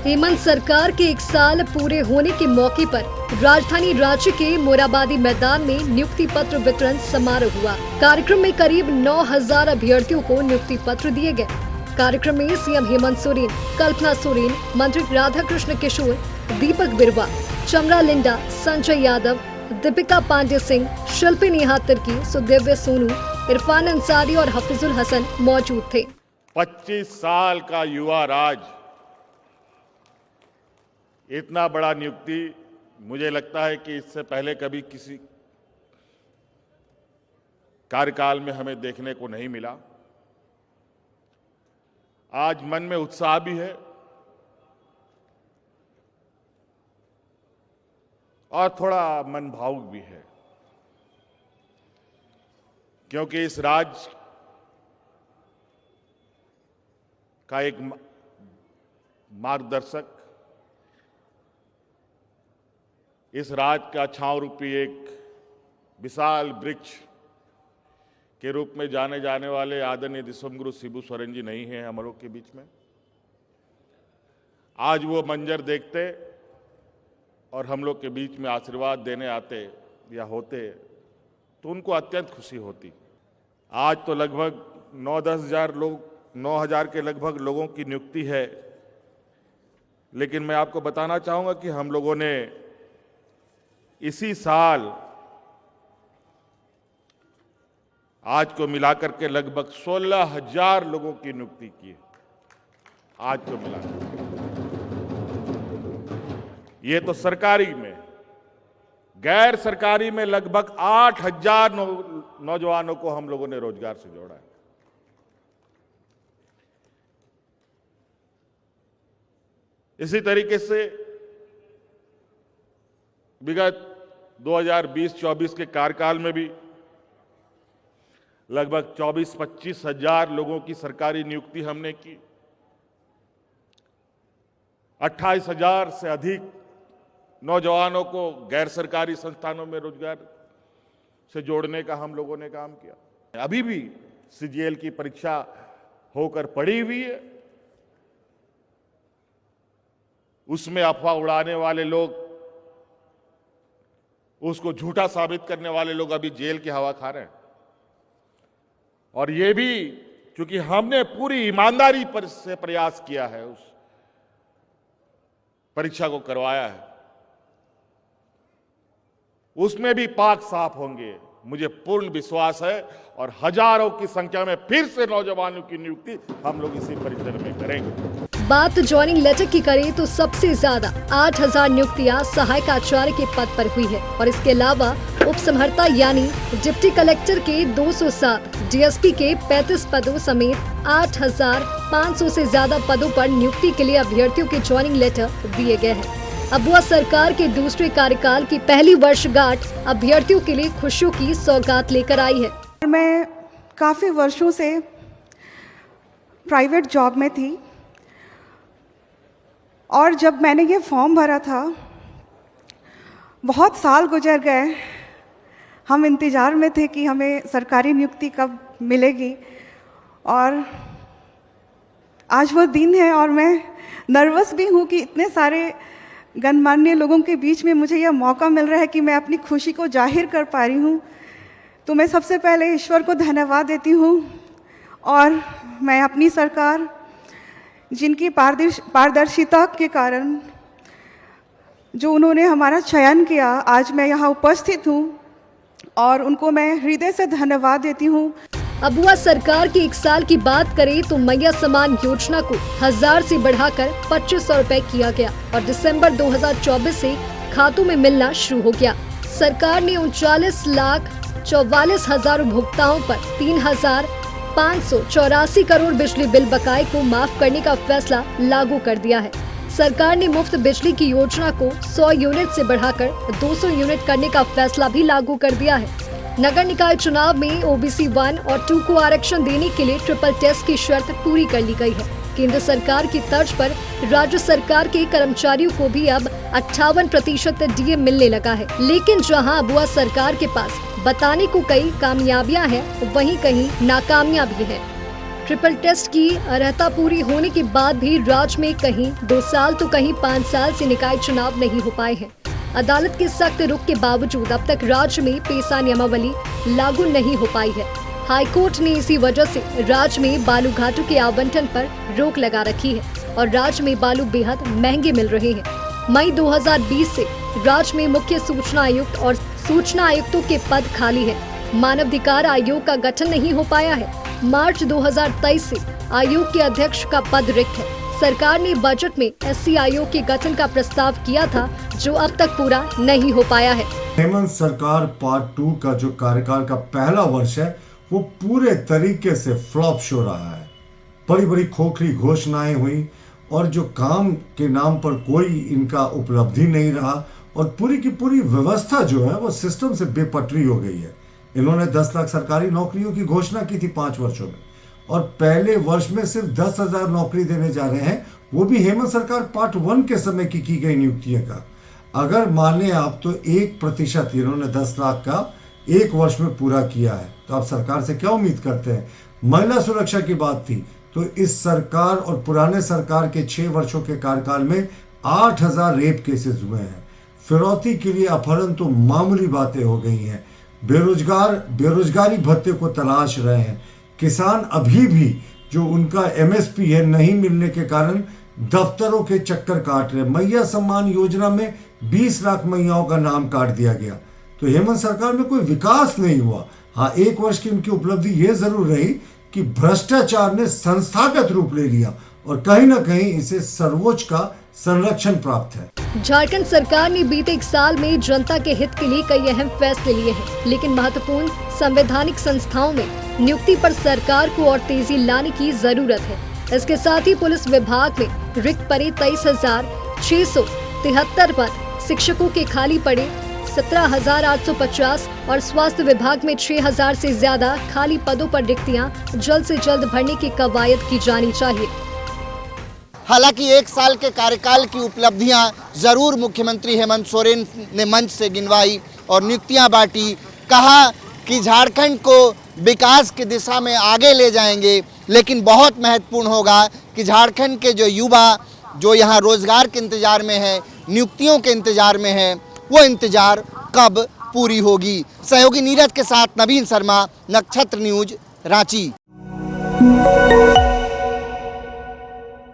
हेमंत सरकार के 1 साल पूरे होने के मौके पर राजधानी रांची के मोराबादी मैदान में नियुक्ति पत्र वितरण समारोह हुआ। कार्यक्रम में करीब 9,000 अभ्यर्थियों को नियुक्ति पत्र दिए गए। कार्यक्रम में सीएम हेमंत सोरेन, कल्पना सोरेन, मंत्री राधाकृष्ण किशोर, दीपक बिरुवा, चमरा लिंडा, संजय यादव, दीपिका पांडे सिंह, शिल्पी नेहा तिर्की, सुदिव्य सोनू, इरफान अंसारी और हफीजुल हसन मौजूद थे। 25 साल का युवा राज, इतना बड़ा नियुक्ति मुझे लगता है कि इससे पहले कभी किसी कार्यकाल में हमें देखने को नहीं मिला। आज मन में उत्साह भी है और थोड़ा मन भावुक भी है, क्योंकि इस राज्य का एक मार्गदर्शक, इस राज्य का छांव रूपी एक विशाल वृक्ष के रूप में जाने जाने वाले आदरणीय विश्वगुरु शिबू सोरेन जी नहीं हैं हम लोग के बीच में। आज वो मंजर देखते और हम लोग के बीच में आशीर्वाद देने आते या होते तो उनको अत्यंत खुशी होती। आज तो लगभग 9-10 हज़ार लोग, 9,000 के लगभग लोगों की नियुक्ति है, लेकिन मैं आपको बताना चाहूंगा कि हम लोगों ने इसी साल आज को मिलाकर के लगभग 16,000 लोगों की नियुक्ति की है। आज को मिलाकर ये तो सरकारी में, गैर सरकारी में लगभग 8,000 नौजवानों को हम लोगों ने रोजगार से जोड़ा है। इसी तरीके से विगत 2020-24 के कार्यकाल में भी लगभग 24-25 हज़ार लोगों की सरकारी नियुक्ति हमने की। 28,000 से अधिक नौजवानों को गैर सरकारी संस्थानों में रोजगार से जोड़ने का हम लोगों ने काम किया। अभी भी सीजीएल की परीक्षा होकर पड़ी हुई है, उसमें अफवाह उड़ाने वाले लोग, उसको झूठा साबित करने वाले लोग अभी जेल की हवा खा रहे हैं। और ये भी क्योंकि हमने पूरी ईमानदारी से प्रयास किया है, उस परीक्षा को करवाया है, उसमें भी पाक साफ होंगे, मुझे पूर्ण विश्वास है। और हजारों की संख्या में फिर से नौजवानों की नियुक्ति हम लोग इसी परिसर में करेंगे। बात ज्वाइनिंग लेटर की करें तो सबसे ज्यादा 8,000 नियुक्तियां सहायक आचार्य के पद पर हुई है और इसके अलावा उप समहर्ता यानी डिप्टी कलेक्टर के 207, डीएसपी के 35 पदों समेत 8,500 से ज्यादा पदों पर नियुक्ति के लिए अभ्यर्थियों के ज्वाइनिंग लेटर दिए गए हैं। अबुआ सरकार के दूसरे कार्यकाल की पहली वर्षगांठ अभ्यर्थियों के लिए खुशियों की सौगात लेकर आई है। मैं काफ़ी वर्षों से प्राइवेट जॉब में थी और जब मैंने ये फॉर्म भरा था, बहुत साल गुजर गए। हम इंतज़ार में थे कि हमें सरकारी नियुक्ति कब मिलेगी और आज वो दिन है और मैं नर्वस भी हूँ कि इतने सारे गणमान्य लोगों के बीच में मुझे यह मौका मिल रहा है कि मैं अपनी खुशी को जाहिर कर पा रही हूँ। तो मैं सबसे पहले ईश्वर को धन्यवाद देती हूँ और मैं अपनी सरकार, जिनकी पारदर्शिता के कारण जो उन्होंने हमारा चयन किया, आज मैं यहाँ उपस्थित हूँ और उनको मैं हृदय से धन्यवाद देती हूँ। अबुआ सरकार की 1 साल की बात करें तो मैया समान योजना को 1,000 से बढ़ाकर 2,500 रुपए किया गया और दिसंबर 2024 से खातों में मिलना शुरू हो गया। सरकार ने 39,44,000 उपभोक्ताओं पर 3,584 करोड़ बिजली बिल बकाये को माफ करने का फैसला लागू कर दिया है। सरकार ने मुफ्त बिजली की योजना को 100 यूनिट से बढ़ाकर 200 यूनिट करने का फैसला भी लागू कर दिया है। नगर निकाय चुनाव में OBC 1 और 2 को आरक्षण देने के लिए ट्रिपल टेस्ट की शर्त पूरी कर ली गई है। केंद्र सरकार की तर्ज पर राज्य सरकार के कर्मचारियों को भी अब 58% डीए मिलने लगा है। लेकिन जहां अबुआ सरकार के पास बताने को कई कामयाबियां हैं, वहीं कहीं नाकामियां भी हैं। ट्रिपल टेस्ट की अर्हता पूरी होने के बाद भी राज्य में कहीं 2 साल तो कहीं 5 साल से निकाय चुनाव नहीं हो पाए हैं। अदालत के सख्त रुख के बावजूद अब तक राज्य में पेशा नियमावली लागू नहीं हो पाई है। हाईकोर्ट ने इसी वजह से राज्य में बालू घाटों के आवंटन पर रोक लगा रखी है और राज्य में बालू बेहद महंगे मिल रहे हैं। मई 2020 से राज्य में मुख्य सूचना आयुक्त और सूचना आयुक्तों के पद खाली है। मानवाधिकार आयोग का गठन नहीं हो पाया है। मार्च 2023 से आयोग के अध्यक्ष का पद रिक्त है। सरकार ने बजट में एससी आयोग के गठन का प्रस्ताव किया था, जो अब तक पूरा नहीं हो पाया है। हेमंत सरकार पार्ट 2 का जो कार्यकाल का पहला वर्ष है वो पूरे तरीके से फ्लॉप शो रहा है। बड़ी बड़ी खोखली घोषणाएं हुई और जो काम के नाम पर कोई इनका उपलब्धि नहीं रहा और पूरी की पूरी व्यवस्था जो है वो सिस्टम से बेपटरी हो गई है। इन्होंने 10 लाख सरकारी नौकरियों की घोषणा की थी 5 वर्षों में और पहले वर्ष में सिर्फ 10,000 नौकरी देने जा रहे हैं, वो भी हेमंत सरकार पार्ट 1 के समय की गई नियुक्तियों का। अगर माने आप तो 1% इन्होंने 10 लाख का 1 वर्ष में पूरा किया है, तो आप सरकार से क्या उम्मीद करते हैं? महिला सुरक्षा की बात थी तो इस सरकार और पुराने सरकार के 6 वर्षों के कार्यकाल में 8,000 रेप केसेस हुए हैं। फिरौती के लिए अपहरण तो मामूली बातें हो गई हैं। बेरोजगारी भत्ते को तलाश रहे हैं। किसान अभी भी जो उनका एमएसपी है नहीं मिलने के कारण दफ्तरों के चक्कर काट रहे। मैया सम्मान योजना में 20 लाख मैयाओं का नाम काट दिया गया। तो हेमंत सरकार में कोई विकास नहीं हुआ। हाँ, 1 वर्ष की उनकी उपलब्धि ये जरूर रही कि भ्रष्टाचार ने संस्थागत रूप ले लिया और कहीं ना कहीं इसे सर्वोच्च का संरक्षण प्राप्त है। झारखंड सरकार ने बीते 1 साल में जनता के हित के लिए कई अहम फैसले लिए हैं, लेकिन महत्वपूर्ण संवैधानिक संस्थाओं में नियुक्ति पर सरकार को और तेजी लाने की जरूरत है। इसके साथ ही पुलिस विभाग में रिक्त पड़े 23,673 पद, शिक्षकों के खाली पड़े 17,850 और स्वास्थ्य विभाग में 6,000 से ज्यादा खाली पदों पर रिक्तियां जल्द से जल्द भरने की कवायद की जानी चाहिए। हालांकि 1 साल के कार्यकाल की उपलब्धियां जरूर मुख्यमंत्री हेमंत सोरेन ने मंच से गिनवाई और नियुक्तियां बांटी। कहा कि झारखंड को विकास की दिशा में आगे ले जाएंगे, लेकिन बहुत महत्वपूर्ण होगा कि झारखंड के जो युवा जो यहाँ रोजगार के इंतजार में है, नियुक्तियों के इंतजार में है, वो इंतजार कब पूरी होगी। सहयोगी नीरज के साथ नवीन शर्मा, नक्षत्र न्यूज, रांची।